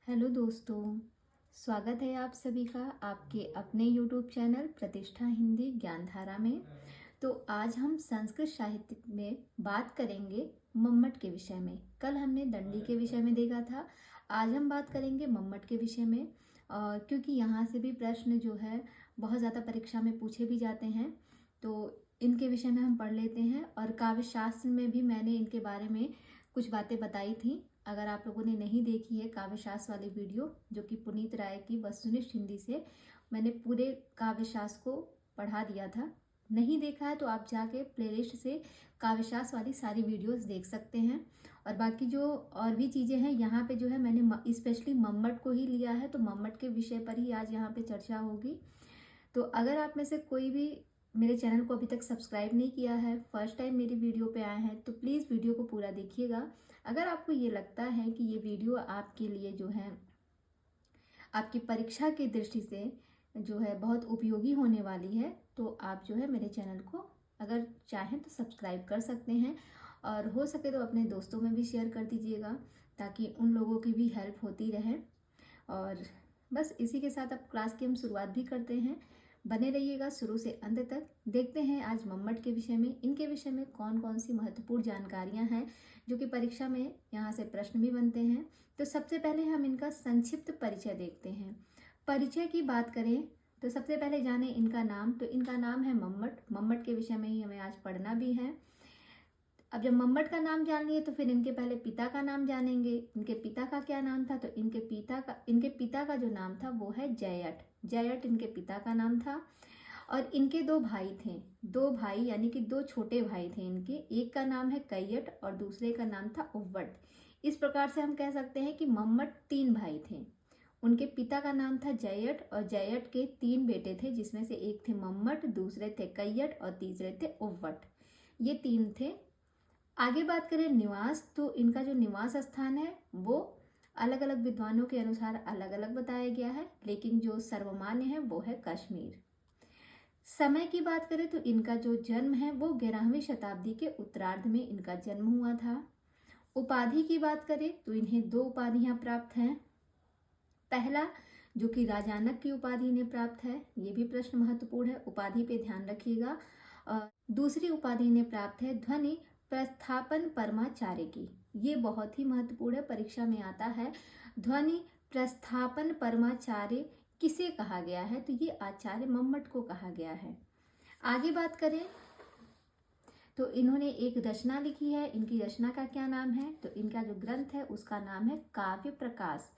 Hello दोस्तों, स्वागत है आप सभी का आपके अपने YouTube चैनल प्रतिष्ठा हिंदी ज्ञानधारा में। तो आज हम संस्कृत साहित्य में बात करेंगे मम्मट के विषय में। कल हमने दंडी के विषय में देखा था, आज हम बात करेंगे मम्मट के विषय में। क्योंकि यहाँ से भी प्रश्न जो है बहुत ज़्यादा परीक्षा में पूछे भी जाते हैं, तो इनके विषय में हम पढ़ लेते हैं। और काव्य शास्त्र में भी मैंने इनके बारे में कुछ बातें बताई थी। अगर आप लोगों ने नहीं देखी है काव्य शास्त्र वाली वीडियो, जो कि पुनीत राय की वस्तुनिष्ठ हिंदी से मैंने पूरे काव्य शास्त्र को पढ़ा दिया था, नहीं देखा है तो आप जाके प्लेलिस्ट से काव्य शास्त्र वाली सारी वीडियोस देख सकते हैं। और बाकी जो और भी चीज़ें हैं यहाँ पे जो है मैंने स्पेशली मम्मट को ही लिया है, तो मम्मट के विषय पर ही आज यहाँ पे चर्चा होगी। तो अगर आप में से कोई भी मेरे चैनल को अभी तक सब्सक्राइब नहीं किया है, फर्स्ट टाइम मेरी वीडियो पे आए हैं, तो प्लीज़ वीडियो को पूरा देखिएगा। अगर आपको ये लगता है कि ये वीडियो आपके लिए जो है आपकी परीक्षा की दृष्टि से जो है बहुत उपयोगी होने वाली है, तो आप जो है मेरे चैनल को अगर चाहें तो सब्सक्राइब कर सकते हैं। और हो सके तो अपने दोस्तों में भी शेयर कर दीजिएगा, ताकि उन लोगों की भी हेल्प होती रहे। और बस इसी के साथ अब क्लास की हम शुरुआत भी करते हैं। बने रहिएगा शुरू से अंत तक। देखते हैं आज मम्मट के विषय में, इनके विषय में कौन कौन सी महत्वपूर्ण जानकारियां हैं जो कि परीक्षा में यहाँ से प्रश्न भी बनते हैं। तो सबसे पहले हम इनका संक्षिप्त परिचय देखते हैं। परिचय की बात करें तो सबसे पहले जाने इनका नाम। तो इनका नाम है मम्मट। मम्मट के विषय में ही हमें आज पढ़ना भी है। अब जब मम्मट का नाम जान लिए तो फिर इनके पहले पिता का नाम जानेंगे। इनके पिता का क्या नाम था? तो इनके पिता का जो नाम था वो है जयट। जयट इनके पिता का नाम था। और इनके दो भाई थे, दो भाई यानी कि दो छोटे भाई थे इनके। एक का नाम है कैयट और दूसरे का नाम था उव्वट। इस प्रकार से हम कह सकते हैं कि मम्मट तीन भाई थे। उनके पिता का नाम था जयट और जयट के तीन बेटे थे, जिसमें से एक थे मम्मट, दूसरे थे कैयट और तीसरे थे उव्वट। ये तीन थे। आगे बात करें निवास, तो इनका जो निवास स्थान है वो अलग अलग विद्वानों के अनुसार अलग अलग बताया गया है, लेकिन जो सर्वमान्य है वो है कश्मीर। समय की बात करें तो इनका जो जन्म है वो 11वीं शताब्दी के उत्तरार्ध में इनका जन्म हुआ था। उपाधि की बात करें तो इन्हें दो उपाधियां प्राप्त हैं। पहला जो कि राजानक की उपाधि इन्हें प्राप्त है, ये भी प्रश्न महत्वपूर्ण है, उपाधि पे ध्यान रखिएगा। दूसरी उपाधि इन्हें प्राप्त है ध्वनि प्रस्थापन परमाचार्य की। ये बहुत ही महत्वपूर्ण है, परीक्षा में आता है। ध्वनि प्रस्थापन परमाचार्य किसे कहा गया है? तो ये आचार्य मम्मट को कहा गया है। आगे बात करें तो इन्होंने एक रचना लिखी है। इनकी रचना का क्या नाम है? तो इनका जो ग्रंथ है उसका नाम है काव्य प्रकाश।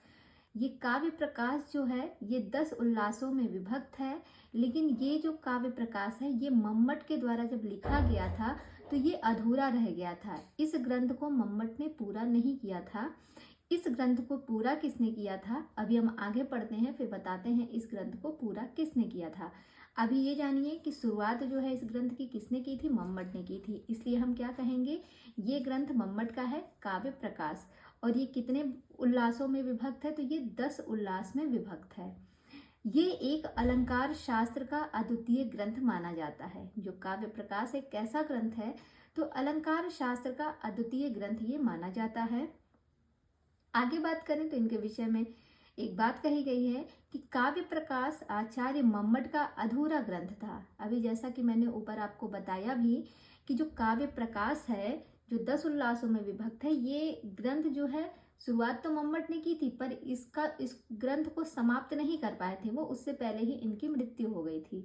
ये काव्य प्रकाश जो है ये 10 उल्लासों में विभक्त है, लेकिन ये जो काव्य प्रकाश है ये मम्मट के द्वारा जब लिखा गया था तो ये अधूरा रह गया था। इस ग्रंथ को मम्मट ने पूरा नहीं किया था। इस ग्रंथ को पूरा किसने किया था? अभी हम आगे पढ़ते हैं, फिर बताते हैं इस ग्रंथ को पूरा किसने किया था। अभी ये जानिए कि शुरुआत जो है इस ग्रंथ की किसने की थी? मम्मट ने की थी। इसलिए हम क्या कहेंगे, ये ग्रंथ मम्मट का है काव्य प्रकाश। और ये कितने उल्लासों में विभक्त है? तो ये 10 उल्लास में विभक्त है। ये एक अलंकार शास्त्र का अद्वितीय ग्रंथ माना जाता है। जो काव्य प्रकाश एक कैसा ग्रंथ है? तो अलंकार शास्त्र का अद्वितीय ग्रंथ ये माना जाता है। आगे बात करें तो इनके विषय में एक बात कही गई है कि काव्य प्रकाश आचार्य मम्मट का अधूरा ग्रंथ था। अभी जैसा कि मैंने ऊपर आपको बताया भी कि जो काव्य प्रकाश है जो 10 उल्लासों में विभक्त है, ये ग्रंथ जो है शुरुआत तो मम्मट ने की थी, पर इस ग्रंथ को समाप्त नहीं कर पाए थे वो, उससे पहले ही इनकी मृत्यु हो गई थी।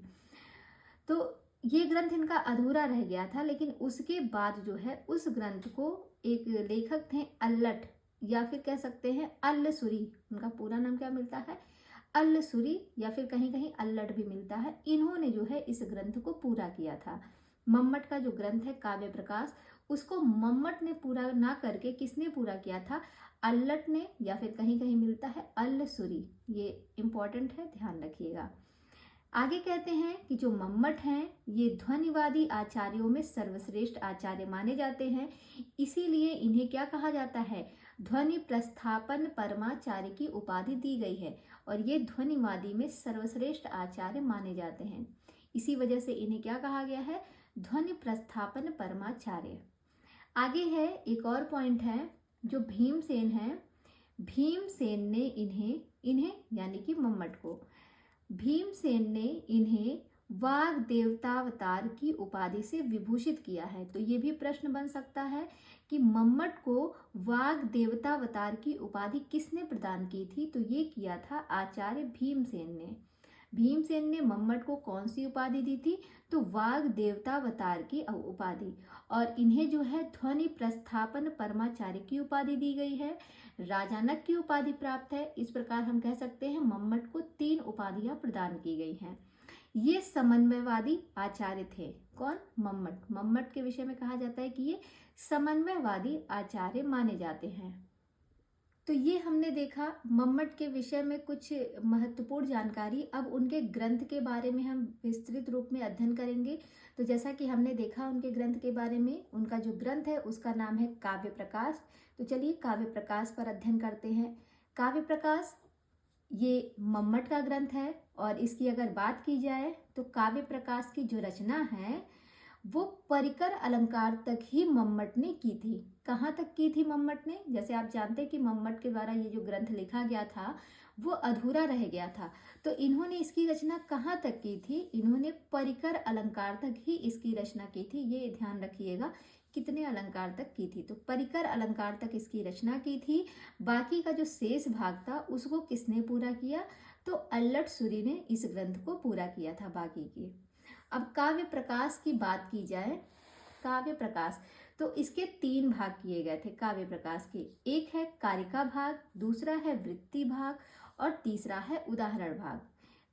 तो ये ग्रंथ इनका अधूरा रह गया था। लेकिन उसके बाद जो है उस ग्रंथ को एक लेखक थे अल्लट, या फिर कह सकते हैं अल्लसूरी। उनका पूरा नाम क्या मिलता है? अल्लसूरी, या फिर कहीं कहीं अल्लट भी मिलता है। इन्होंने जो है इस ग्रंथ को पूरा किया था। मम्मट का जो ग्रंथ है काव्य प्रकाश, उसको मम्मट ने पूरा ना करके किसने पूरा किया था? अल्लट ने, या फिर कहीं कहीं मिलता है अल्लसूरी। ये इंपॉर्टेंट है, ध्यान रखिएगा। आगे कहते हैं कि जो मम्मट हैं ये ध्वनिवादी आचार्यों में सर्वश्रेष्ठ आचार्य माने जाते हैं, इसीलिए इन्हें क्या कहा जाता है? ध्वनि प्रस्थापन परमाचार्य की उपाधि दी गई है। और ये ध्वनिवादी में सर्वश्रेष्ठ आचार्य माने जाते हैं, इसी वजह से इन्हें क्या कहा गया है? ध्वनि प्रस्थापन परमाचार्य। आगे है एक और पॉइंट है जो भीमसेन है। भीमसेन ने इन्हें इन्हें यानी कि मम्मट को भीमसेन ने इन्हें वाग देवतावतार की उपाधि से विभूषित किया है। तो ये भी प्रश्न बन सकता है कि मम्मट को वाग देवतावतार की उपाधि किसने प्रदान की थी? तो ये किया था आचार्य भीमसेन ने। भीमसेन ने मम्मट को कौन सी उपाधि दी थी? तो वाग देवतावतार की उपाधि। और इन्हें जो है ध्वनि प्रस्थापन परमाचार्य की उपाधि दी गई है। राजानक की उपाधि प्राप्त है। इस प्रकार हम कह सकते हैं मम्मट को 3 उपाधियां प्रदान की गई हैं। ये समन्वयवादी आचार्य थे। कौन? मम्मट। मम्मट के विषय में कहा जाता है कि ये समन्वयवादी आचार्य माने जाते हैं। तो ये हमने देखा मम्मट के विषय में कुछ महत्वपूर्ण जानकारी। अब उनके ग्रंथ के बारे में हम विस्तृत रूप में अध्ययन करेंगे। तो जैसा कि हमने देखा उनके ग्रंथ के बारे में, उनका जो ग्रंथ है उसका नाम है काव्य प्रकाश। तो चलिए काव्य प्रकाश पर अध्ययन करते हैं। काव्य प्रकाश ये मम्मट का ग्रंथ है और इसकी अगर बात की जाए तो काव्य प्रकाश की जो रचना है वो परिकर अलंकार तक ही मम्मट ने की थी। कहाँ तक की थी मम्मट ने? जैसे आप जानते हैं कि मम्मट के द्वारा ये जो ग्रंथ लिखा गया था वो अधूरा रह गया था। तो इन्होंने इसकी रचना कहाँ तक की थी? इन्होंने परिकर अलंकार तक ही इसकी रचना की थी। ये ध्यान रखिएगा कितने अलंकार तक की थी। तो परिकर अलंकार तक इसकी रचना की थी। बाकी का जो शेष भाग था उसको किसने पूरा किया? तो अल्लट सूरी ने इस ग्रंथ को पूरा किया था बाकी की। अब काव्य प्रकाश की बात की जाए, काव्य प्रकाश तो इसके 3 भाग किए गए थे काव्य प्रकाश के। एक है कारिका भाग, दूसरा है वृत्ति भाग और तीसरा है उदाहरण भाग।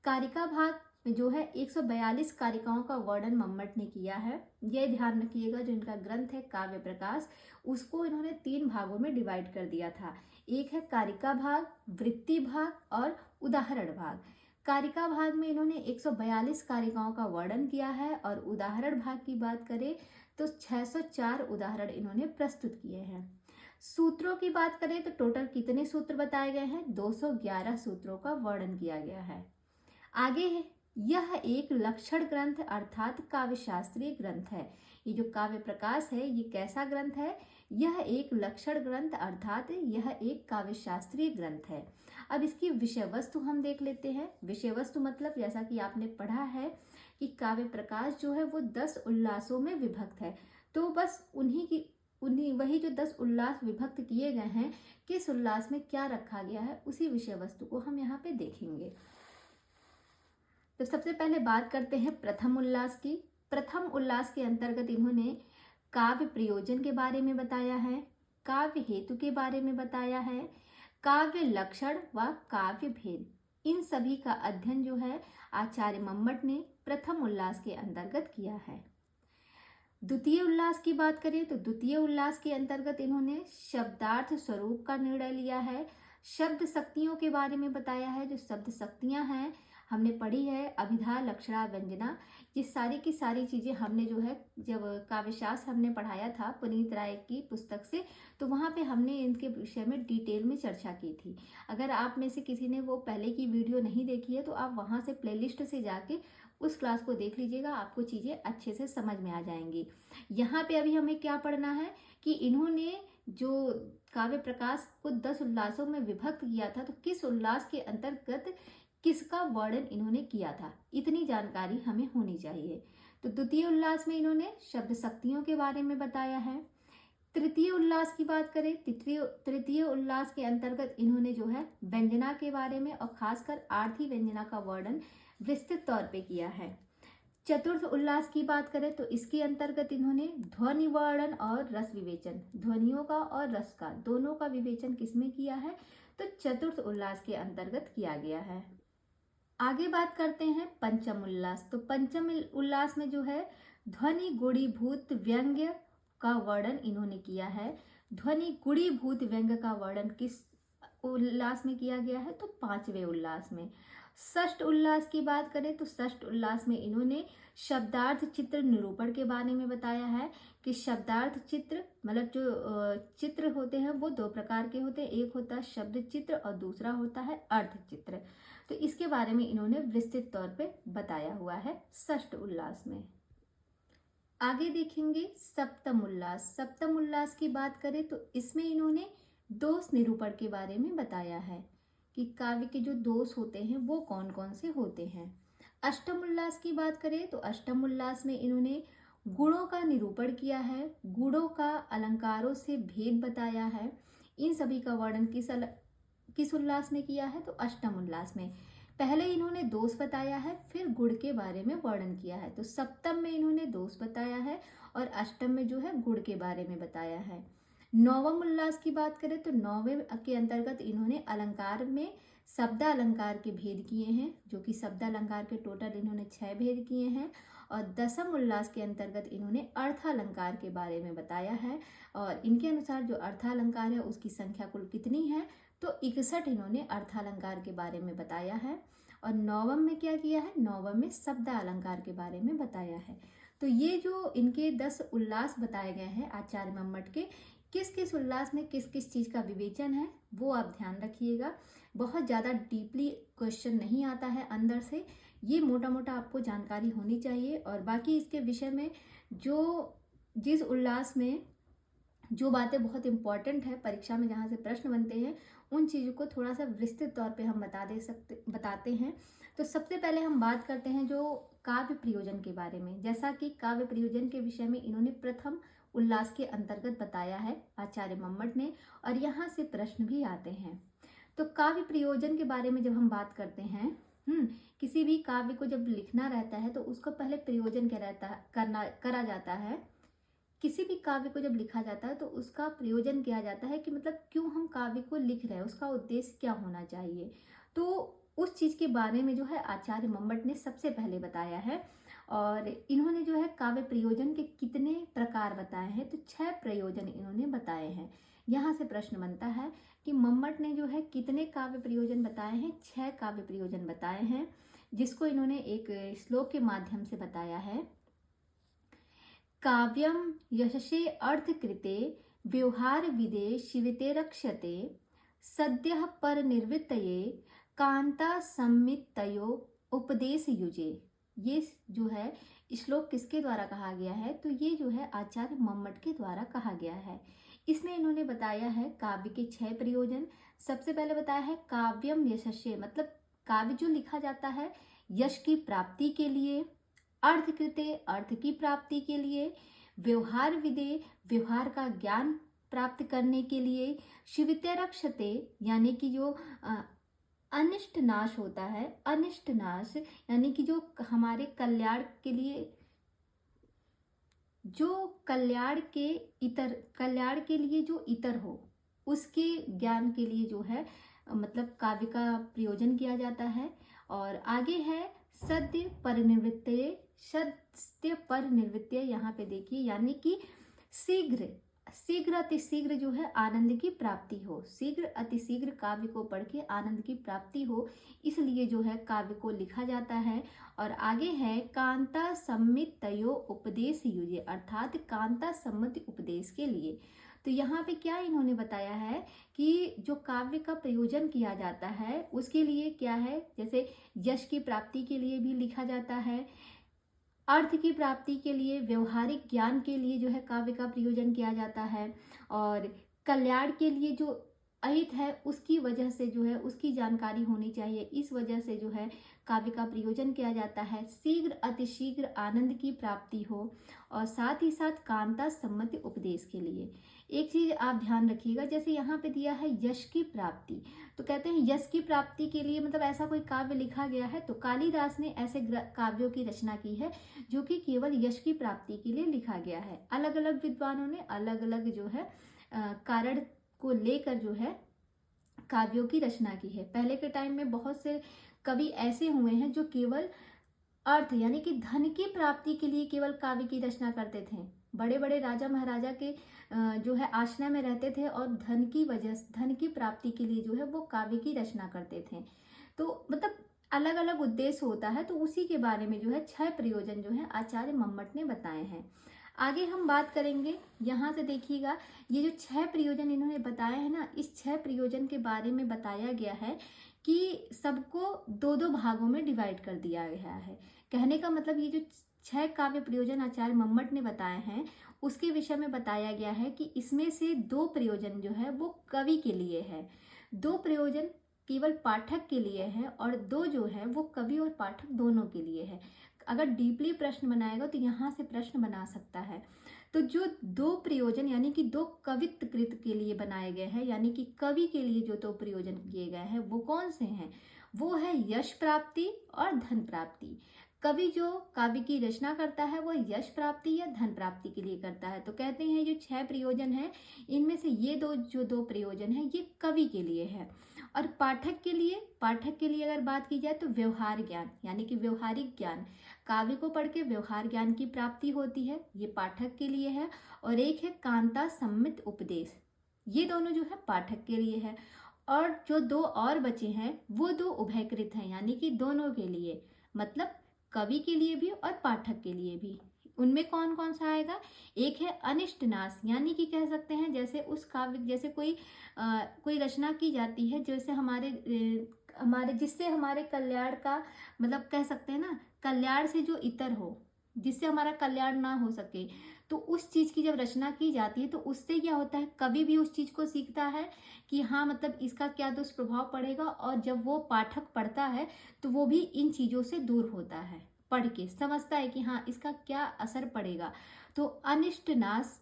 कारिका भाग में जो है 142 कारिकाओं का वर्णन मम्मट ने किया है। यह ध्यान रखिएगा जो इनका ग्रंथ है काव्य प्रकाश उसको इन्होंने 3 भागों में डिवाइड कर दिया था। एक है कारिका भाग, वृत्ति भाग और उदाहरण भाग। कारिका भाग में इन्होंने 142 कारिकाओं का वर्णन किया है और उदाहरण भाग की बात करें तो 604 उदाहरण इन्होंने प्रस्तुत किए हैं। सूत्रों की बात करें तो टोटल कितने सूत्र बताए गए हैं? 211 सूत्रों का वर्णन किया गया है। आगे है यह एक लक्षण ग्रंथ अर्थात काव्य शास्त्रीय ग्रंथ है। ये जो काव्य प्रकाश है ये कैसा ग्रंथ है? यह एक लक्षण ग्रंथ अर्थात यह एक काव्य शास्त्रीय ग्रंथ है। अब इसकी विषय वस्तु हम देख लेते हैं। विषय वस्तु मतलब जैसा कि आपने पढ़ा है कि काव्य प्रकाश जो है वो 10 उल्लासों में विभक्त है। तो बस वही जो 10 उल्लास विभक्त किए गए हैं, किस उल्लास में क्या रखा गया है उसी विषय वस्तु को हम यहाँ पे देखेंगे। तो सबसे पहले बात करते हैं प्रथम उल्लास की। प्रथम उल्लास के अंतर्गत इन्होंने काव्य प्रयोजन के बारे में बताया है, काव्य हेतु के बारे में बताया है, काव्य लक्षण व काव्य भेद, इन सभी का अध्ययन जो है आचार्य मम्मट ने प्रथम उल्लास के अंतर्गत किया है। द्वितीय उल्लास की बात करें तो द्वितीय उल्लास के अंतर्गत इन्होंने शब्दार्थ स्वरूप का निर्णय लिया है, शब्द शक्तियों के बारे में बताया है। जो शब्द शक्तियां हैं हमने पढ़ी है, अभिधा, लक्षणा, व्यंजना, ये सारी की सारी चीज़ें हमने जो है जब काव्यशास्त्र हमने पढ़ाया था पुनीत राय की पुस्तक से, तो वहाँ पे हमने इनके विषय में डिटेल में चर्चा की थी। अगर आप में से किसी ने वो पहले की वीडियो नहीं देखी है तो आप वहाँ से प्लेलिस्ट से जाके उस क्लास को देख लीजिएगा, आपको चीज़ें अच्छे से समझ में आ जाएंगी। यहाँ पे अभी हमें क्या पढ़ना है कि इन्होंने जो काव्य प्रकाश को 10 उल्लासों में विभक्त किया था, तो किस उल्लास के अंतर्गत किसका वर्णन इन्होंने किया था, इतनी जानकारी हमें होनी चाहिए। तो द्वितीय उल्लास में इन्होंने शब्द शक्तियों के बारे में बताया है। तृतीय उल्लास की बात करें, तृतीय उल्लास के अंतर्गत इन्होंने जो है व्यंजना के बारे में और खासकर आर्थी व्यंजना का वर्णन विस्तृत तौर पे किया है। चतुर्थ उल्लास की बात करें तो इसके अंतर्गत इन्होंने ध्वनि वर्णन और रस विवेचन, ध्वनियों का और रस का दोनों का विवेचन किसमें किया है? तो चतुर्थ उल्लास के अंतर्गत किया गया है। आगे बात करते हैं पंचम उल्लास। तो पंचम उल्लास में जो है ध्वनि गुणीभूत व्यंग्य का वर्णन इन्होंने किया है। ध्वनि गुणीभूत व्यंग्य का वर्णन किस उल्लास में किया गया है? तो 5वें उल्लास में। षष्ठ उल्लास की बात करें तो षष्ठ उल्लास में इन्होंने शब्दार्थ चित्र निरूपण के बारे में बताया है कि शब्दार्थ चित्र मतलब जो चित्र होते हैं वो 2 प्रकार के होते हैं, एक होता है शब्द चित्र और दूसरा होता है अर्थ चित्र। तो इसके बारे में इन्होंने विस्तृत तौर पे बताया हुआ है षष्ठ उल्लास में। आगे देखेंगे सप्तम उल्लास। सप्तम उल्लास की बात करें तो इसमें इन्होंने दोष निरूपण के बारे में बताया है कि काव्य के जो दोष होते हैं वो कौन कौन से होते हैं। अष्टम उल्लास की बात करें तो अष्टम उल्लास में इन्होंने गुणों का निरूपण किया है, गुणों का अलंकारों से भेद बताया है। इन सभी का वर्णन किस उल्लास में किया है तो अष्टम उल्लास में। पहले इन्होंने दोष बताया है, फिर गुण के बारे में वर्णन किया है। तो सप्तम में इन्होंने दोष बताया है और अष्टम में जो है गुण के बारे में बताया है। नौवम उल्लास की बात करें तो नौवें के अंतर्गत इन्होंने अलंकार में शब्द अलंकार के भेद किए हैं, जो कि शब्द अलंकार के टोटल इन्होंने 6 भेद किए हैं। और दसम उल्लास के अंतर्गत इन्होंने अर्थालंकार के बारे में बताया है और इनके अनुसार जो अर्थालंकार है उसकी संख्या कुल कितनी है तो 61 इन्होंने अर्थालंकार के बारे में बताया है। और नौवम में क्या किया है, नौवम में शब्द अलंकार के बारे में बताया है। तो ये जो इनके 10 उल्लास बताए गए हैं आचार्य मम्मट के, किस किस उल्लास में किस किस चीज़ का विवेचन है वो आप ध्यान रखिएगा। बहुत ज़्यादा डीपली क्वेश्चन नहीं आता है अंदर से, ये मोटा मोटा आपको जानकारी होनी चाहिए। और बाकी इसके विषय में जिस उल्लास में जो बातें बहुत है परीक्षा में जहाँ से प्रश्न बनते हैं उन चीज़ों को थोड़ा सा विस्तृत तौर पे हम बताते हैं। तो सबसे पहले हम बात करते हैं जो काव्य प्रयोजन के बारे में। जैसा कि काव्य प्रयोजन के विषय में इन्होंने प्रथम उल्लास के अंतर्गत बताया है आचार्य मम्मट ने, और यहाँ से प्रश्न भी आते हैं। तो काव्य प्रयोजन के बारे में जब हम बात करते हैं, किसी भी काव्य को जब लिखना रहता है तो उसको पहले प्रयोजन करा जाता है। किसी भी काव्य को जब लिखा जाता है तो उसका प्रयोजन किया जाता है कि मतलब क्यों हम काव्य को लिख रहे हैं, उसका उद्देश्य क्या होना चाहिए। तो उस चीज़ के बारे में जो है आचार्य मम्मट ने सबसे पहले बताया है। और इन्होंने जो है काव्य प्रयोजन के कितने प्रकार बताए हैं तो 6 प्रयोजन इन्होंने बताए हैं। यहाँ से प्रश्न बनता है कि मम्मट ने जो है कितने काव्य प्रयोजन बताए हैं, 6 काव्य प्रयोजन बताए हैं, जिसको इन्होंने एक श्लोक के माध्यम से बताया है। काव्यम यशसे अर्थकृते व्यवहार विदे शिविते रक्षते सद्यः पर निर्वृत्तये कांता सम्मितयो उपदेश युजे। ये जो है श्लोक किसके द्वारा कहा गया है तो ये जो है आचार्य मम्मट के द्वारा कहा गया है। इसमें इन्होंने बताया है काव्य के 6 प्रयोजन। सबसे पहले बताया है काव्यम यशस्ये, मतलब काव्य जो लिखा जाता है यश की प्राप्ति के लिए, अर्थकृते अर्थ की प्राप्ति के लिए, व्यवहार विदे व्यवहार का ज्ञान प्राप्त करने के लिए, शिविते रक्षते यानी कि जो अनिष्ट नाश होता है, अनिष्ट नाश यानी कि जो हमारे कल्याण के लिए, जो कल्याण के लिए जो इतर हो उसके ज्ञान के लिए जो है मतलब काव्य का प्रयोजन किया जाता है। और आगे है सद्य पर निवृत्ति, यहाँ पे देखिए यानी कि शीघ्र अतिशीघ्र जो है आनंद की प्राप्ति हो, शीघ्र अतिशीघ्र काव्य को पढ़ के आनंद की प्राप्ति हो, इसलिए जो है काव्य को लिखा जाता है। और आगे है कांता सम्मित तयो उपदेश युजे, अर्थात कांता सम्मति उपदेश के लिए। तो यहाँ पे क्या इन्होंने बताया है कि जो काव्य का प्रयोजन किया जाता है उसके लिए क्या है, जैसे यश की प्राप्ति के लिए भी लिखा जाता है, अर्थ की प्राप्ति के लिए, व्यवहारिक ज्ञान के लिए जो है काव्य का प्रयोजन किया जाता है, और कल्याण के लिए जो अहित है उसकी वजह से जो है उसकी जानकारी होनी चाहिए, इस वजह से जो है काव्य का प्रयोजन किया जाता है। शीघ्र अतिशीघ्र आनंद की प्राप्ति हो, और साथ ही साथ कांता सम्मति उपदेश के लिए। एक चीज आप ध्यान रखिएगा, जैसे यहाँ पे दिया है यश की प्राप्ति, तो कहते हैं यश की प्राप्ति के लिए मतलब ऐसा कोई काव्य लिखा गया है तो कालिदास ने ऐसे काव्यों की रचना की है जो कि केवल यश की प्राप्ति के लिए लिखा गया है। अलग अलग विद्वानों ने अलग अलग जो है कारण को लेकर जो है काव्यों की रचना की है। पहले के टाइम में बहुत से कवि ऐसे हुए हैं जो केवल अर्थ यानी कि धन की प्राप्ति के लिए केवल काव्य की रचना करते थे। बड़े बड़े राजा महाराजा के जो है आश्रय में रहते थे और धन की प्राप्ति के लिए जो है वो काव्य की रचना करते थे। तो मतलब अलग अलग उद्देश्य होता है, तो उसी के बारे में जो है 6 प्रयोजन जो है आचार्य मम्मट ने बताए हैं। आगे हम बात करेंगे, यहाँ से देखिएगा ये जो 6 प्रयोजन इन्होंने बताए हैं ना, इस 6 प्रयोजन के बारे में बताया गया है कि सबको 2-2 भागों में डिवाइड कर दिया गया है। कहने का मतलब ये जो 6 काव्य प्रयोजन आचार्य मम्मट ने बताए हैं उसके विषय में बताया गया है कि इसमें से 2 प्रयोजन जो है वो कवि के लिए है, 2 प्रयोजन केवल पाठक के लिए है और 2 जो है वो कवि और पाठक दोनों के लिए है। अगर डीपली प्रश्न बनाएगा तो यहाँ से प्रश्न बना सकता है। तो जो 2 प्रयोजन यानी कि 2 कवित्व कृत के लिए बनाए गए हैं, यानी कि कवि के लिए जो 2 प्रयोजन किए गए हैं वो कौन से हैं? वो है यश प्राप्ति और धन प्राप्ति। कवि जो काव्य की रचना करता है वो यश प्राप्ति या धन प्राप्ति के लिए करता है। तो कहते हैं जो 6 प्रयोजन है इनमें से ये दो प्रयोजन है ये कवि के लिए है। और पाठक के लिए अगर बात की जाए तो व्यवहार ज्ञान यानी कि व्यवहारिक ज्ञान, काव्य को पढ़ के व्यवहार ज्ञान की प्राप्ति होती है, ये पाठक के लिए है। और एक है कांता सम्मित उपदेश, ये दोनों जो है पाठक के लिए है। और जो 2 और बचे हैं वो 2 उभयकृत हैं यानी कि दोनों के लिए, मतलब कवि के लिए भी और पाठक के लिए भी। उनमें कौन कौन सा आएगा? एक है अनिष्ट नाश, यानी कि कह सकते हैं जैसे उस काव्य जैसे कोई रचना की जाती है जैसे हमारे जिससे हमारे कल्याण का मतलब कह सकते हैं ना, कल्याण से जो इतर हो, जिससे हमारा कल्याण ना हो सके, तो उस चीज की जब रचना की जाती है तो उससे क्या होता है, कवि भी उस चीज को सीखता है कि हाँ मतलब इसका क्या दुष्प्रभाव पड़ेगा, और जब वो पाठक पढ़ता है तो वो भी इन चीजों से दूर होता है, पढ़ के समझता है कि हाँ इसका क्या असर पड़ेगा। तो अनिष्ट नाश।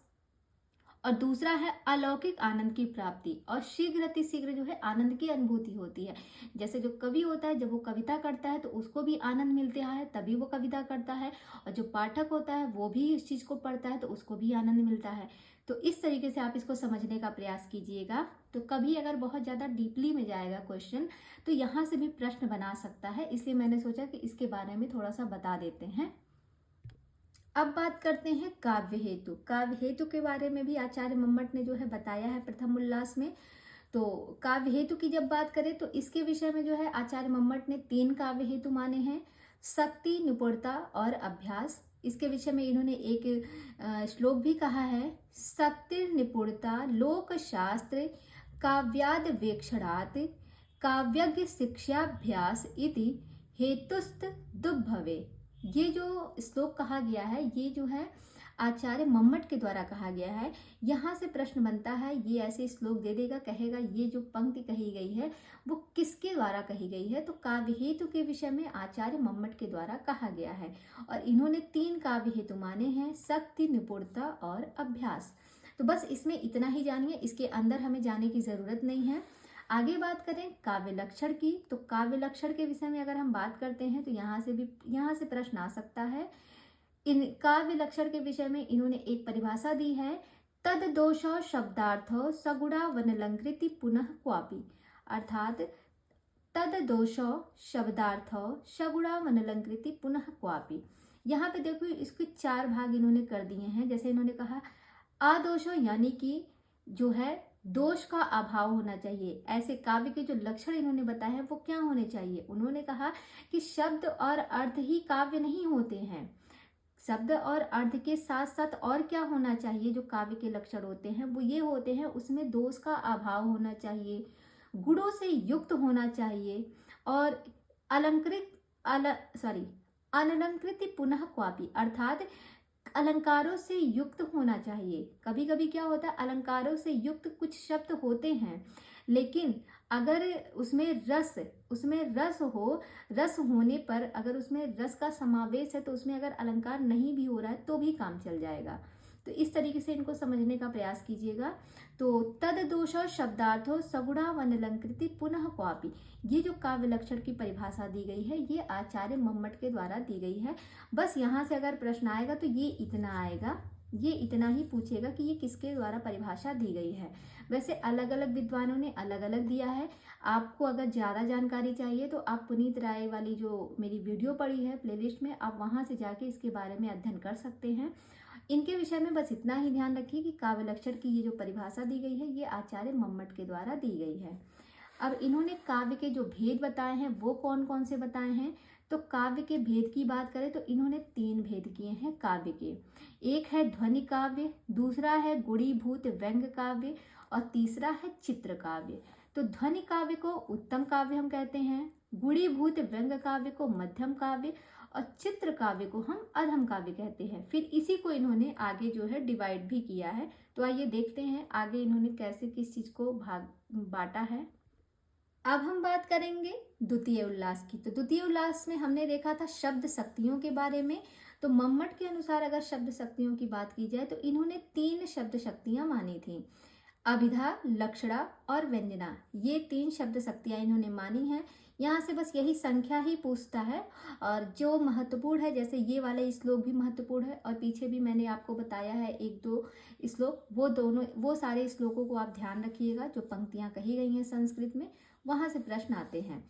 और दूसरा है अलौकिक आनंद की प्राप्ति, और शीघ्र अतिशीघ्र जो है आनंद की अनुभूति होती है। जैसे जो कवि होता है जब वो कविता करता है तो उसको भी आनंद मिलता है तभी वो कविता करता है, और जो पाठक होता है वो भी इस चीज को पढ़ता है तो उसको भी आनंद मिलता है। तो इस तरीके से आप इसको समझने का प्रयास कीजिएगा। तो कभी अगर बहुत ज्यादा डीपली में जाएगा क्वेश्चन तो यहाँ से भी प्रश्न बना सकता है, इसलिए मैंने सोचा कि इसके बारे में थोड़ा सा बता देते हैं। अब बात करते हैं काव्य हेतु। काव्य हेतु के बारे में भी आचार्य मम्मट ने जो है बताया है प्रथम उल्लास में। तो काव्य हेतु की जब बात करें तो इसके विषय में जो है आचार्य मम्मट ने 3 काव्य हेतु माने हैं, शक्ति, निपुणता और अभ्यास। इसके विषय में इन्होंने एक श्लोक भी कहा है, शक्ति निपुणता लोक शास्त्र काव्याद वेक्षणात् काव्यज्ञ शिक्षाभ्यास इति हेतुस्त दुर्भवे। ये जो श्लोक कहा गया है ये जो है आचार्य मम्मट के द्वारा कहा गया है। यहाँ से प्रश्न बनता है, ये ऐसे श्लोक दे देगा, कहेगा ये जो पंक्ति कही गई है वो किसके द्वारा कही गई है, तो काव्य हेतु के विषय में आचार्य मम्मट के द्वारा कहा गया है। और इन्होंने 3 काव्य हेतु माने हैं, शक्ति, निपुणता और अभ्यास। तो बस इसमें इतना ही जानिए, इसके अंदर हमें जाने की जरूरत नहीं है। आगे बात करें काव्य लक्षण की, तो काव्य लक्षण के विषय में अगर हम बात करते हैं तो यहाँ से प्रश्न आ सकता है। इन काव्य लक्षण के विषय में इन्होंने एक परिभाषा दी है, तद दोष शब्दार्थ सगुणा वनलंकृति पुनः क्वापि, अर्थात तद दोष शब्दार्थ सगुणा वनलंकृति पुनः क्वापि। यहाँ पे देखो इसके 4 भाग इन्होंने कर दिए हैं। जैसे इन्होंने कहा आदोष यानी कि जो है दोष का अभाव होना चाहिए। ऐसे काव्य के जो लक्षण इन्होंने बताए हैं वो क्या होने चाहिए, उन्होंने कहा कि शब्द और अर्थ ही काव्य नहीं होते हैं, शब्द और अर्थ के साथ साथ और क्या होना चाहिए, जो काव्य के लक्षण होते हैं वो ये होते हैं, उसमें दोष का अभाव होना चाहिए, गुणों से युक्त होना चाहिए, और अनलंकृत पुनः क्वापि, अर्थात अलंकारों से युक्त होना चाहिए। कभी कभी क्या होता है, अलंकारों से युक्त कुछ शब्द होते हैं लेकिन अगर उसमें रस हो, रस होने पर अगर उसमें रस का समावेश है तो उसमें अगर अलंकार नहीं भी हो रहा है तो भी काम चल जाएगा। तो इस तरीके से इनको समझने का प्रयास कीजिएगा। तो तद दोष शब्दार्थो सगुणा वनलंकृति पुनः क्वापि, ये जो काव्य लक्षण की परिभाषा दी गई है ये आचार्य मम्मट के द्वारा दी गई है। बस यहाँ से अगर प्रश्न आएगा तो ये इतना आएगा, ये इतना ही पूछेगा कि ये किसके द्वारा परिभाषा दी गई है। वैसे अलग अलग विद्वानों ने अलग अलग दिया है। आपको अगर ज़्यादा जानकारी चाहिए तो आप पुनीत राय वाली जो मेरी वीडियो पड़ी है प्लेलिस्ट में, आप वहाँ से जाके इसके बारे में अध्ययन कर सकते हैं। इनके विषय में बस इतना ही ध्यान रखिए कि काव्य लक्षण की ये जो परिभाषा दी गई है ये आचार्य मम्मट के द्वारा दी गई है। अब इन्होंने काव्य के जो भेद बताए हैं वो कौन कौन से बताए हैं, तो काव्य के भेद की बात करें तो इन्होंने 3 भेद किए हैं काव्य के। एक है ध्वनि काव्य, दूसरा है गुणीभूत व्यंग्य काव्य, और तीसरा है चित्र काव्य। तो ध्वनि काव्य को उत्तम काव्य हम कहते हैं, गुणीभूत व्यंग्य काव्य को मध्यम काव्य, और चित्र काव्य को हम अधम काव्य कहते हैं। फिर इसी को इन्होंने आगे जो है डिवाइड भी किया है। तो आइए देखते हैं आगे इन्होंने कैसे किस चीज को भाग बांटा है। अब हम बात करेंगे द्वितीय उल्लास की। तो द्वितीय उल्लास में हमने देखा था शब्द शक्तियों के बारे में। तो मम्मट के अनुसार अगर शब्द शक्तियों की बात की जाए तो इन्होंने 3 शब्द शक्तियां मानी थी, अभिधा, लक्षणा और व्यंजना। ये 3 शब्द शक्तियां इन्होंने मानी हैं। यहाँ से बस यही संख्या ही पूछता है और जो महत्वपूर्ण है, जैसे ये वाले श्लोक भी महत्वपूर्ण है और पीछे भी मैंने आपको बताया है 1-2 श्लोक, वो सारे श्लोकों को आप ध्यान रखिएगा। जो पंक्तियां कही गई हैं संस्कृत में वहां से प्रश्न आते हैं।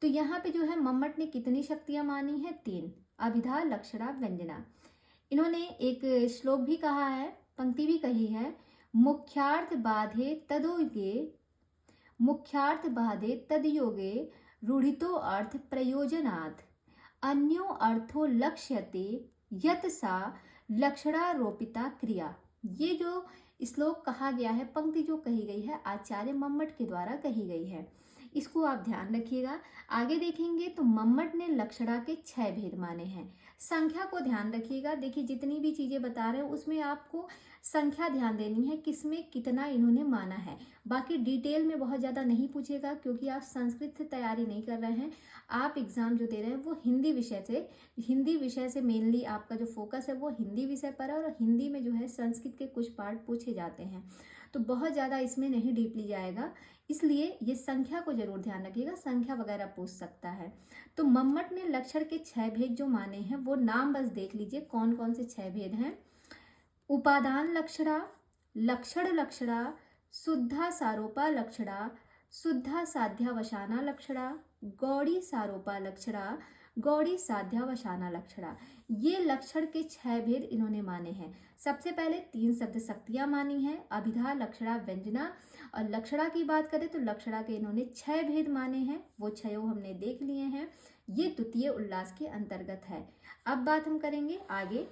तो यहाँ पे जो है मम्मट ने कितनी शक्तियां मानी है? 3, अभिधा, लक्षणा, व्यंजना। इन्होंने एक श्लोक भी कहा है, पंक्ति भी कही है, मुख्यार्थ बाधे तदयोगे रूढ़ितो अर्थ प्रयोजनात् अन्यो अर्थो लक्ष्यते यत सा लक्षणारोपिता क्रिया। ये जो श्लोक कहा गया है, पंक्ति जो कही गई है आचार्य मम्मट के द्वारा कही गई है, इसको आप ध्यान रखिएगा। आगे देखेंगे तो मम्मट ने लक्षणा के 6 भेद माने हैं। संख्या को ध्यान रखिएगा। देखिए जितनी भी चीजें बता रहे हैं उसमें आपको संख्या ध्यान देनी है, किसमें कितना इन्होंने माना है। बाकी डिटेल में बहुत ज्यादा नहीं पूछेगा क्योंकि आप संस्कृत से तैयारी नहीं कर रहे हैं, आप एग्जाम जो दे रहे हैं वो हिंदी विषय से मेनली आपका जो फोकस है वो हिंदी विषय पर है और हिंदी में जो है संस्कृत के कुछ पार्ट पूछे जाते हैं, तो बहुत ज़्यादा इसमें नहीं डीपली जाएगा। इसलिए ये संख्या को जरूर ध्यान रखिएगा, संख्या वगैरह पूछ सकता है। तो मम्मट ने लक्षण के 6 भेद जो माने हैं वो नाम बस देख लीजिए कौन कौन से 6 भेद हैं। उपादान लक्षणा, लक्षण लक्षणा, शुद्धा सारोपा लक्षणा, शुद्धा साध्यावसाना लक्षणा, गौड़ी सारोपा लक्षणा, गौड़ी साध्यावसाना लक्षणा। ये लक्षण के 6 भेद इन्होंने माने हैं। सबसे पहले 3 शब्द शक्तियां मानी हैं, अभिधा, लक्षणा, व्यंजना। और लक्षणा की बात करें तो लक्षणा के इन्होंने 6 भेद माने हैं, वो 6 हमने देख लिए हैं। ये द्वितीय उल्लास के अंतर्गत है। अब बात हम करेंगे आगे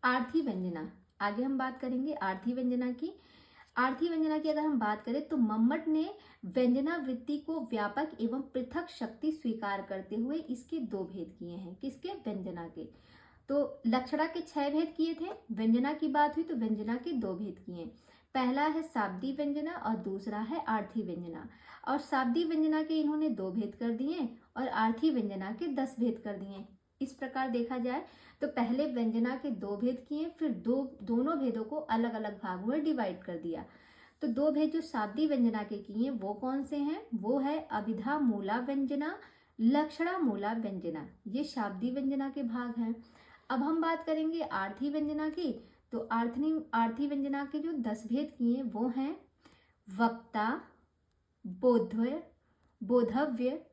आर्थी व्यंजना। आगे हम बात करेंगे आर्थी व्यंजना की। आर्थी व्यंजना की अगर हम बात करें तो मम्मट ने व्यंजना वृत्ति को व्यापक एवं पृथक शक्ति स्वीकार करते हुए इसके 2 भेद किए हैं। किसके? व्यंजना के। तो लक्षणा के 6 भेद किए थे, व्यंजना की बात हुई तो व्यंजना के 2 भेद किए। पहला है शाब्दी व्यंजना और दूसरा है आर्थी व्यंजना। और शाब्दी व्यंजना के इन्होंने 2 भेद कर दिए और आर्थी व्यंजना के 10 भेद कर दिए। इस प्रकार देखा जाए तो पहले व्यंजना के 2 भेद किए, फिर दोनों भेदों को अलग अलग भागों में डिवाइड कर दिया। तो 2 भेद जो शाब्दी व्यंजना के किए वो कौन से हैं? वो है अभिधा मूला व्यंजना, लक्षणा मूला व्यंजना। ये शाब्दी व्यंजना के भाग हैं। अब हम बात करेंगे आर्थी व्यंजना की। तो आर्थी व्यंजना के जो 10 भेद किए वो हैं वक्ता, बोधव्य,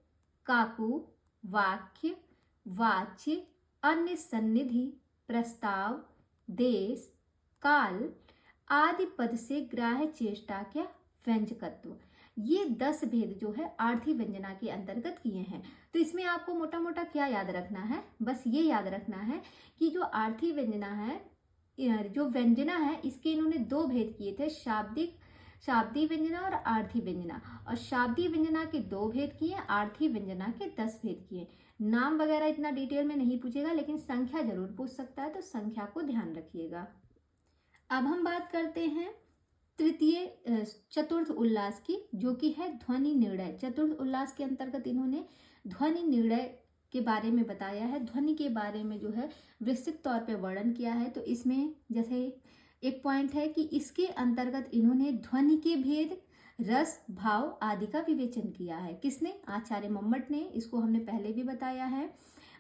काकु, वाक्य, वाच्य, अन्य सन्निधि, प्रस्ताव, देश, काल आदि पद से ग्राह्य चेष्टा क्या व्यंजकत्व। ये 10 भेद जो है आर्थी व्यंजना के अंतर्गत किए हैं। तो इसमें आपको मोटा मोटा क्या याद रखना है? बस ये याद रखना है कि जो आर्थी व्यंजना है, जो व्यंजना है, इसके इन्होंने 2 भेद किए थे, शाब्दी व्यंजना और आर्थी व्यंजना। और शाब्दी व्यंजना के 2 भेद किए, आर्थी व्यंजना के 10 भेद किए। नाम वगैरह इतना डिटेल में नहीं पूछेगा लेकिन संख्या जरूर पूछ सकता है, तो संख्या को ध्यान रखिएगा। अब हम बात करते हैं चतुर्थ उल्लास की, जो कि है ध्वनि निर्णय। चतुर्थ उल्लास के अंतर्गत इन्होंने ध्वनि निर्णय के बारे में बताया है, ध्वनि के बारे में जो है विस्तृत तौर पे वर्णन किया है। तो इसमें जैसे एक पॉइंट है कि इसके अंतर्गत इन्होंने ध्वनि के भेद, रस, भाव आदि का विवेचन किया है। किसने? आचार्य मम्मट ने। इसको हमने पहले भी बताया है।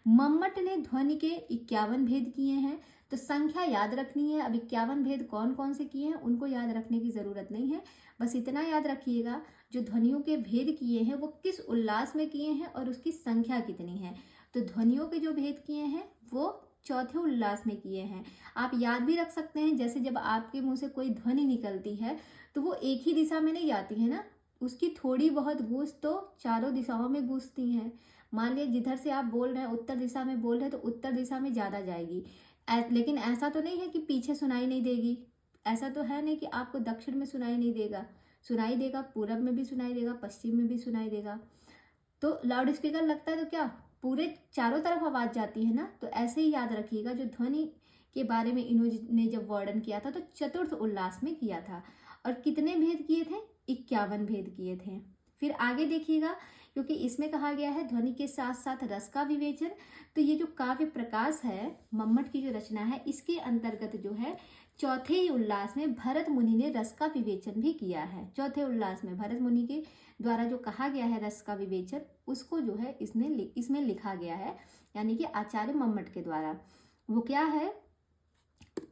मम्मट ने ध्वनि के 51 भेद किए हैं। तो संख्या याद रखनी है। अब 51 भेद कौन कौन से किए हैं उनको याद रखने की जरूरत नहीं है, बस इतना याद रखिएगा जो ध्वनियों के भेद किए हैं वो किस उल्लास में किए हैं और उसकी संख्या कितनी है। तो ध्वनियों के जो भेद किए हैं वो चौथे उल्लास में किए हैं। आप याद भी रख सकते हैं, जैसे जब आपके मुंह से कोई ध्वनि निकलती है तो वो एक ही दिशा में नहीं जाती है ना, उसकी थोड़ी बहुत गूंज तो चारों दिशाओं में गूंजती है। मान लिया जिधर से आप बोल रहे हैं उत्तर दिशा में बोल रहे हैं तो उत्तर दिशा में ज़्यादा जाएगी। लेकिन ऐसा तो नहीं है कि पीछे सुनाई नहीं देगी, ऐसा तो है नहीं कि आपको दक्षिण में सुनाई नहीं देगा, सुनाई देगा, पूरब में भी सुनाई देगा, पश्चिम में भी सुनाई देगा। तो लाउड स्पीकर लगता है तो क्या पूरे चारों तरफ आवाज जाती है ना, तो ऐसे ही याद रखिएगा। जो ध्वनि के बारे में इन्होंने जब वर्णन किया था तो चतुर्थ उल्लास में किया था। और कितने भेद किए थे? 51 भेद किए थे। फिर आगे देखिएगा, क्योंकि इसमें कहा गया है ध्वनि के साथ साथ रस का विवेचन, तो ये जो काव्य प्रकाश है मम्मट की जो रचना है, इसके अंतर्गत जो है चौथे ही उल्लास में भरत मुनि ने रस का विवेचन भी किया है। चौथे उल्लास में भरत मुनि के द्वारा जो कहा गया है रस का विवेचन, उसको जो है इसमें लिखा गया है, यानी कि आचार्य मम्मट के द्वारा। वो क्या है?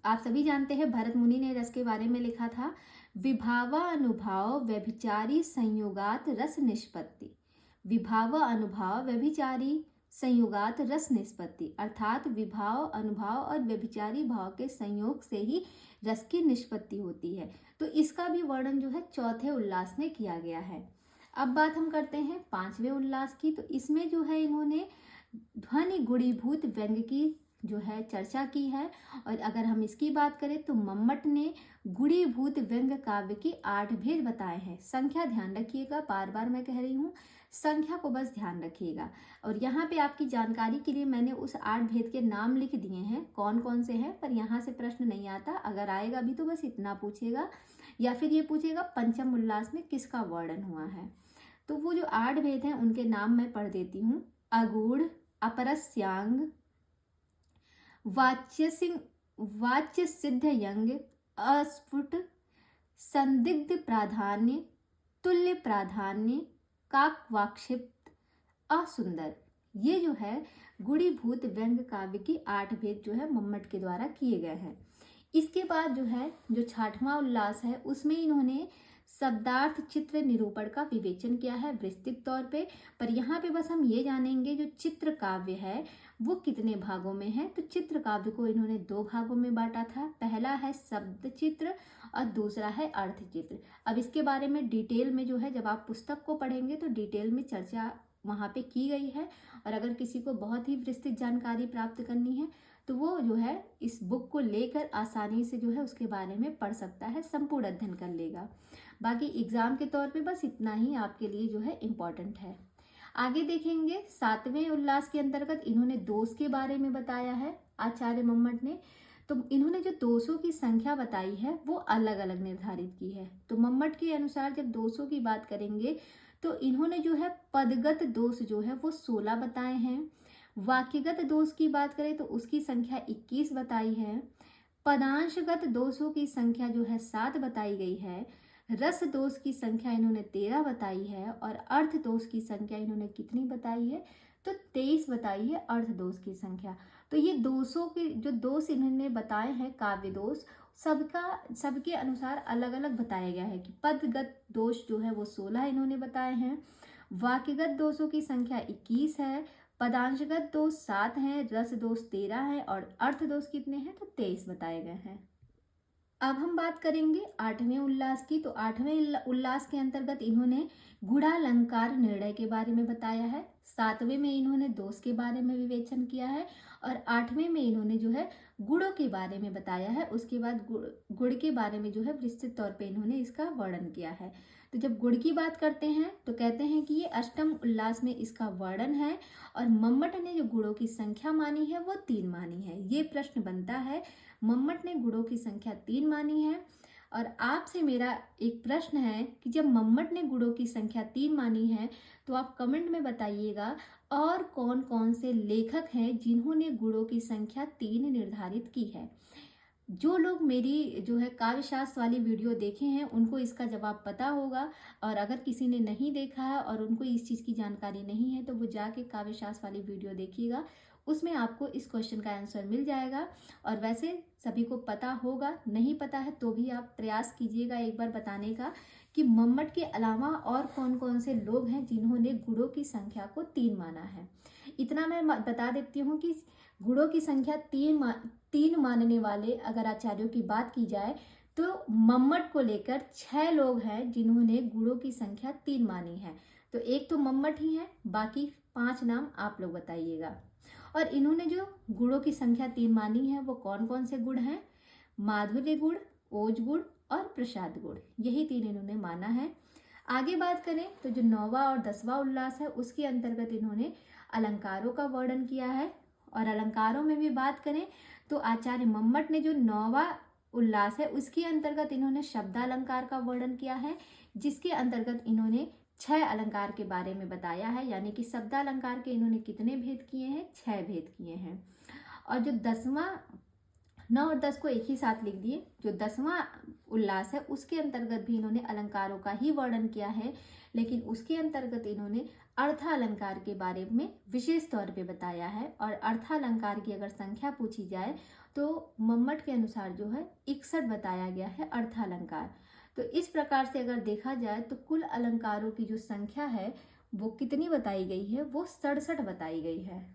आप सभी जानते हैं भरत मुनि ने रस के बारे में लिखा था, विभावा अनुभाव व्यभिचारी संयोगात रस निष्पत्ति। विभाव अनुभाव व्यभिचारी संयोगात रस निष्पत्ति, अर्थात विभाव अनुभाव और व्यभिचारी भाव के संयोग से ही रस की निष्पत्ति होती है। तो इसका भी वर्णन जो है चौथे उल्लास में किया गया है। अब बात हम करते हैं पांचवें उल्लास की। तो इसमें जो है इन्होंने ध्वनि गुणीभूत व्यंग की जो है चर्चा की है। और अगर हम इसकी बात करें तो मम्मट ने गुणीभूत व्यंग काव्य की 8 भेद बताए हैं। संख्या ध्यान रखिएगा, बार बार मैं कह रही हूँ, संख्या को बस ध्यान रखिएगा। और यहाँ पे आपकी जानकारी के लिए मैंने उस 8 भेद के नाम लिख दिए हैं, कौन कौन से हैं, पर यहाँ से प्रश्न नहीं आता। अगर आएगा भी तो बस इतना पूछेगा, या फिर ये पूछेगा पंचम उल्लास में किसका वर्णन हुआ है। तो वो जो 8 भेद हैं उनके नाम मैं पढ़ देती हूँ। अगूढ़, अपरस्यांग, वाच्य सिद्ध यंग, अस्फुट, संदिग्ध प्राधान्य, तुल्य प्राधान्य, काकवाक्षिप्त, असुंदर। ये जो है गुणीभूत व्यंग काव्य की 8 भेद जो है मम्मट के द्वारा किए गए हैं। इसके बाद जो है जो छठवां उल्लास है उसमें इन्होंने शब्दार्थ चित्र निरूपण का विवेचन किया है विस्तृत तौर पे। पर यहाँ पे बस हम ये जानेंगे जो चित्र काव्य है वो कितने भागों में है। तो चित्र काव्य को इन्होंने 2 भागों में बांटा था। पहला है शब्द चित्र और दूसरा है अर्थ चित्र। अब इसके बारे में डिटेल में जो है जब आप पुस्तक को पढ़ेंगे तो डिटेल में चर्चा वहाँ पे की गई है। और अगर किसी को बहुत ही विस्तृत जानकारी प्राप्त करनी है तो वो जो है इस बुक को लेकर आसानी से जो है उसके बारे में पढ़ सकता है, संपूर्ण अध्ययन कर लेगा। बाकी एग्जाम के तौर पे बस इतना ही आपके लिए जो है इम्पोर्टेंट है। आगे देखेंगे 7वें उल्लास के अंतर्गत इन्होंने दोष के बारे में बताया है आचार्य मम्मट ने। तो इन्होंने जो दोषों की संख्या बताई है वो अलग अलग निर्धारित की है। तो मम्मट के अनुसार जब दोषों की बात करेंगे तो इन्होंने जो है पदगत दोष जो है वो 16 बताए हैं। वाक्यगत दोष की बात करें तो उसकी संख्या 21 बताई है। पदांशगत दोषों की संख्या जो है 7 बताई गई है। रस दोष की संख्या इन्होंने 13 बताई है। और अर्थ दोष की संख्या इन्होंने कितनी बताई है? तो 23 बताई है अर्थ दोष की संख्या। तो ये दोषों के जो दोष इन्होंने बताए हैं काव्य दोष सबके अनुसार अलग अलग बताया गया है कि पदगत दोष जो है वो 16 इन्होंने बताए हैं। वाक्यगत दोषों की संख्या 21 है। पदांशगत दोष 7 हैं, रस दोष 13 है और अर्थ दोष कितने हैं? तो 23 बताए गए हैं। अब हम बात करेंगे 8वें उल्लास की। तो 8वें उल्लास के अंतर्गत इन्होंने गुणालंकार निर्णय के बारे में बताया है। 7वें में इन्होंने दोष के बारे में विवेचन किया है और 8वें में इन्होंने जो है गुणों के बारे में बताया है। उसके बाद गुण के बारे में जो है विस्तृत तौर पे इन्होंने इसका वर्णन किया है। तो जब गुण की बात करते हैं तो कहते हैं कि ये अष्टम उल्लास में इसका वर्णन है। और मम्मट ने जो गुणों की संख्या मानी है वो 3 मानी है। ये प्रश्न बनता है, मम्मट ने गुणों की संख्या 3 मानी है। और आपसे मेरा एक प्रश्न है कि जब मम्मट ने गुणों की संख्या 3 मानी है तो आप कमेंट में बताइएगा और कौन कौन से लेखक हैं जिन्होंने गुणों की संख्या 3 निर्धारित की है। जो लोग मेरी जो है काव्यशास्त्र वाली वीडियो देखे हैं उनको इसका जवाब पता होगा। और अगर किसी ने नहीं देखा है और उनको इस चीज़ की जानकारी नहीं है तो वो जाके काव्यशास्त्र वाली वीडियो देखिएगा, उसमें आपको इस क्वेश्चन का आंसर मिल जाएगा। और वैसे सभी को पता होगा, नहीं पता है तो भी आप प्रयास कीजिएगा एक बार बताने का कि मम्मट के अलावा और कौन कौन से लोग हैं जिन्होंने गुणों की संख्या को 3 माना है। इतना मैं बता देती हूँ कि गुणों की संख्या 3 मानने वाले अगर आचार्यों की बात की जाए तो मम्मट को लेकर 6 लोग हैं जिन्होंने गुणों की संख्या 3 मानी है। तो एक तो मम्मट ही है, बाकी 5 नाम आप लोग बताइएगा। और इन्होंने जो गुणों की संख्या 3 मानी है वो कौन कौन से गुण हैं? माधुर्य गुण, ओज गुण और प्रसाद गुण, यही 3 इन्होंने माना है। आगे बात करें तो जो 9वां और 10वां उल्लास है उसके अंतर्गत इन्होंने अलंकारों का वर्णन किया है। और अलंकारों में भी बात करें तो आचार्य मम्मट ने जो 9वां उल्लास है उसके अंतर्गत इन्होंने शब्दालंकार का वर्णन किया है, जिसके अंतर्गत इन्होंने 6 अलंकार के बारे में बताया है। यानी कि शब्दालंकार के इन्होंने कितने भेद किए हैं? 6 भेद किए हैं। और जो 10वां, 9 और 10 को एक ही साथ लिख दिए। जो 10वां उल्लास है उसके अंतर्गत भी इन्होंने अलंकारों का ही वर्णन किया है, लेकिन उसके अंतर्गत इन्होंने अर्थालंकार के बारे में विशेष तौर पे बताया है। और अर्थालंकार की अगर संख्या पूछी जाए तो मम्मट के अनुसार जो है 61 बताया गया है अर्थालंकार। तो इस प्रकार से अगर देखा जाए तो कुल अलंकारों की जो संख्या है वो कितनी बताई गई है? वो 67 बताई गई है।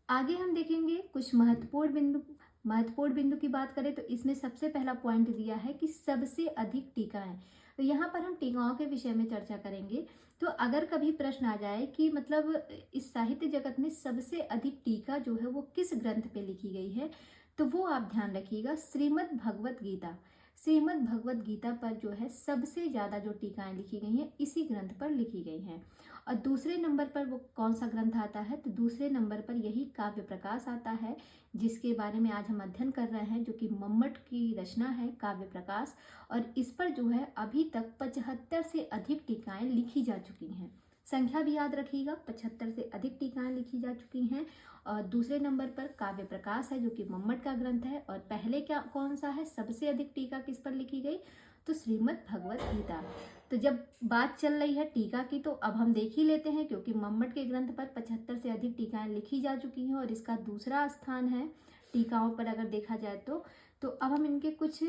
आगे हम देखेंगे कुछ महत्वपूर्ण बिंदु की बात करें तो इसमें सबसे पहला पॉइंट दिया है कि सबसे अधिक टीका है। तो यहाँ पर हम टीकाओं के विषय में चर्चा करेंगे। तो अगर कभी प्रश्न आ जाए कि मतलब इस साहित्य जगत में सबसे अधिक टीका जो है वो किस ग्रंथ पे लिखी गई है, तो वो आप ध्यान रखिएगा, श्रीमद् भगवत गीता। श्रीमद् भगवत गीता पर जो है सबसे ज़्यादा जो टीकाएं लिखी गई हैं इसी ग्रंथ पर लिखी गई हैं। और दूसरे नंबर पर वो कौन सा ग्रंथ आता है? तो दूसरे नंबर पर यही काव्य प्रकाश आता है, जिसके बारे में आज हम अध्ययन कर रहे हैं, जो कि मम्मट की रचना है काव्य प्रकाश। और इस पर जो है अभी तक 75 से अधिक टीकाएं लिखी जा चुकी हैं। संख्या भी याद रखिएगा, 75 से अधिक टीकाएं लिखी जा चुकी हैं। और दूसरे नंबर पर काव्य प्रकाश है जो कि मम्मट का ग्रंथ है। और पहले क्या कौन सा है? सबसे अधिक टीका किस पर लिखी गई? तो श्रीमद् भगवत गीता। तो जब बात चल रही है टीका की तो अब हम देख ही लेते हैं, क्योंकि मम्मट के ग्रंथ पर 75 से अधिक टीकाएं लिखी जा चुकी हैं और इसका दूसरा स्थान है टीकाओं पर अगर देखा जाए तो अब हम इनके कुछ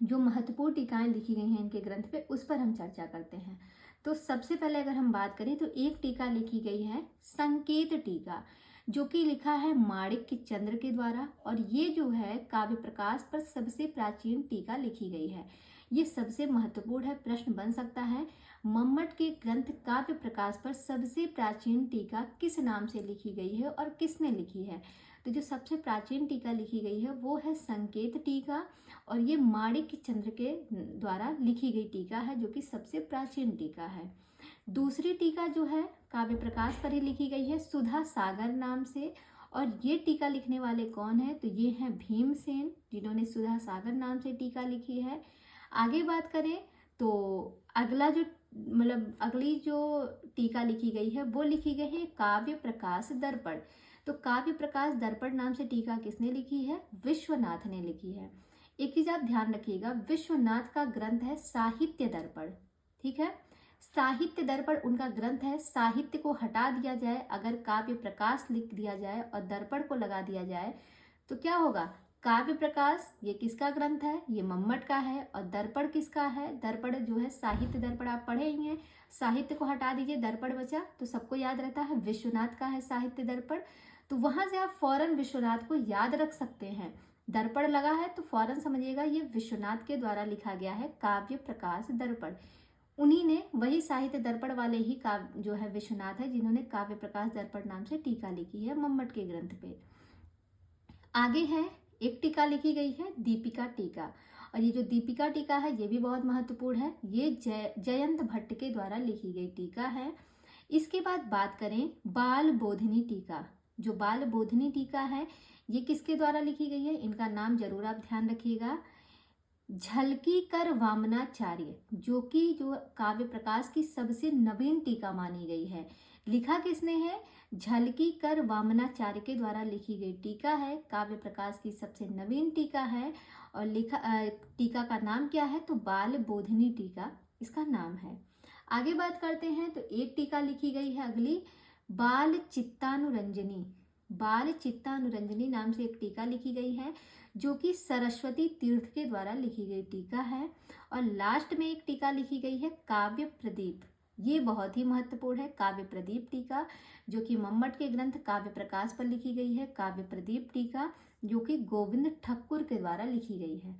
जो महत्वपूर्ण टीकाएं लिखी गई हैं इनके ग्रंथ पे उस पर हम चर्चा करते हैं। तो सबसे पहले अगर हम बात करें तो एक टीका लिखी गई है संकेत टीका, जो कि लिखा है माणिक्य चंद्र के द्वारा। और ये जो है काव्य प्रकाश पर सबसे प्राचीन टीका लिखी गई है। ये सबसे महत्वपूर्ण है, प्रश्न बन सकता है मम्मट के ग्रंथ काव्य प्रकाश पर सबसे प्राचीन टीका किस नाम से लिखी गई है और किसने लिखी है? तो जो सबसे प्राचीन टीका लिखी गई है वो है संकेत टीका, और ये माणिक्य चंद्र के द्वारा लिखी गई टीका है, जो कि सबसे प्राचीन टीका है। दूसरी टीका जो है काव्य प्रकाश पर ही लिखी गई है सुधा सागर नाम से। और ये टीका लिखने वाले कौन है? तो ये हैं भीमसेन, जिन्होंने सुधा सागर नाम से टीका लिखी है। आगे बात करें तो अगला जो अगली जो टीका लिखी गई है वो लिखी गई है काव्य प्रकाश दर्पण। तो काव्य प्रकाश दर्पण नाम से टीका किसने लिखी है? विश्वनाथ ने लिखी है। एक चीज आप ध्यान रखिएगा, विश्वनाथ का ग्रंथ है साहित्य दर्पण। ठीक है, साहित्य दर्पण उनका ग्रंथ है। साहित्य को हटा दिया जाए, अगर काव्य प्रकाश लिख दिया जाए और दर्पण को लगा दिया जाए तो क्या होगा? काव्य प्रकाश ये किसका ग्रंथ है? ये मम्मट का है। और दर्पण किसका है? दर्पण जो है साहित्य दर्पण आप पढ़े ही हैं। साहित्य को हटा दीजिए, दर्पण बचा, तो सबको याद रहता है विश्वनाथ का है साहित्य दर्पण। तो वहां से आप फौरन विश्वनाथ को याद रख सकते हैं। दर्पण लगा है तो फौरन समझिएगा ये विश्वनाथ के द्वारा लिखा गया है काव्य प्रकाश दर्पण। उन्हीं ने, वही साहित्य दर्पण वाले ही काव्य जो है विश्वनाथ है, जिन्होंने काव्य प्रकाश दर्पण नाम से टीका लिखी है मम्मट के ग्रंथ पे। आगे है एक टीका लिखी गई है दीपिका टीका। और ये जो दीपिका टीका है ये भी बहुत महत्वपूर्ण है। ये जयंत भट्ट के द्वारा लिखी गई टीका है। इसके बाद बात करें बाल बोधिनी टीका। जो बाल बोधिनी टीका है ये किसके द्वारा लिखी गई है? इनका नाम जरूर आप ध्यान रखिएगा, झलकीकर वामनाचार्य, जो काव्य प्रकाश की सबसे नवीन टीका मानी गई है। लिखा किसने है? झलकीकर वामनाचार्य के द्वारा लिखी गई टीका है, काव्य प्रकाश की सबसे नवीन टीका है। और टीका का नाम क्या है? तो बाल बोधिनी टीका इसका नाम है। आगे बात करते हैं तो एक टीका लिखी गई है अगली बाल चित्तानुरंजनी। बाल चित्तानुरंजनी नाम से एक टीका लिखी गई है, जो कि सरस्वती तीर्थ के द्वारा लिखी गई टीका है। और लास्ट में एक टीका लिखी गई है काव्य प्रदीप। ये बहुत ही महत्वपूर्ण है, काव्य प्रदीप टीका, जो कि मम्मट के ग्रंथ काव्य प्रकाश पर लिखी गई है। काव्य प्रदीप टीका जो कि गोविंद ठक्कुर के द्वारा लिखी गई है।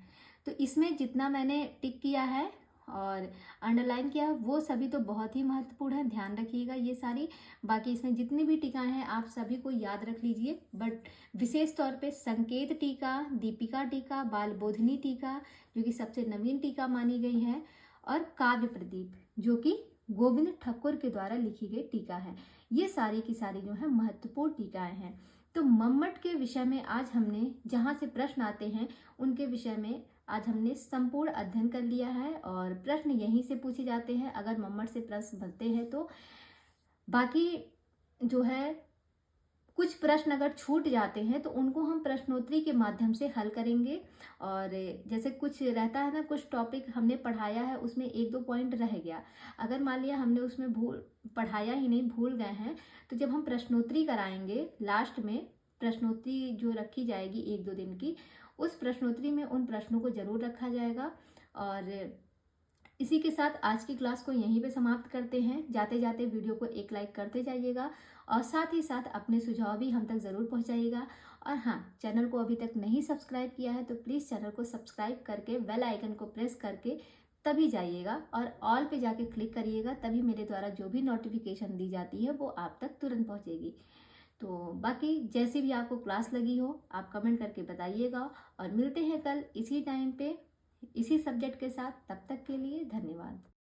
तो इसमें जितना मैंने टिक किया है और अंडरलाइन किया है वो सभी तो बहुत ही महत्वपूर्ण है, ध्यान रखिएगा ये सारी। बाकी इसमें जितनी भी टीकाएं हैं आप सभी को याद रख लीजिए, बट विशेष तौर पे संकेत टीका, दीपिका टीका, बाल बोधिनी टीका जो कि सबसे नवीन टीका मानी गई है, और काव्य प्रदीप जो कि गोविंद ठक्कुर के द्वारा लिखी गई टीका है। ये सारी की सारी जो है महत्वपूर्ण टीकाएं हैं। तो मम्मट के विषय में आज हमने जहाँ से प्रश्न आते हैं उनके विषय में आज हमने संपूर्ण अध्ययन कर लिया है और प्रश्न यहीं से पूछे जाते हैं अगर मम्मट से प्रश्न बनते हैं तो। बाकी जो है कुछ प्रश्न अगर छूट जाते हैं तो उनको हम प्रश्नोत्तरी के माध्यम से हल करेंगे। और जैसे कुछ रहता है ना, कुछ टॉपिक हमने पढ़ाया है उसमें 1-2 पॉइंट रह गया, अगर मान लिया हमने उसमें पढ़ाया ही नहीं, भूल गए हैं, तो जब हम प्रश्नोत्तरी कराएंगे लास्ट में, प्रश्नोत्तरी जो रखी जाएगी 1-2 दिन की, उस प्रश्नोत्तरी में उन प्रश्नों को जरूर रखा जाएगा। और इसी के साथ आज की क्लास को यहीं पे समाप्त करते हैं। जाते जाते वीडियो को एक लाइक करते जाइएगा और साथ ही साथ अपने सुझाव भी हम तक ज़रूर पहुंचाइएगा। और हाँ, चैनल को अभी तक नहीं सब्सक्राइब किया है तो प्लीज़ चैनल को सब्सक्राइब करके बेल आइकन को प्रेस करके तभी जाइएगा और ऑल पे जाके क्लिक करिएगा, तभी मेरे द्वारा जो भी नोटिफिकेशन दी जाती है वो आप तक तुरंत पहुँचेगी। तो बाकी जैसी भी आपको क्लास लगी हो आप कमेंट करके बताइएगा और मिलते हैं कल इसी टाइम पे इसी सब्जेक्ट के साथ। तब तक के लिए धन्यवाद।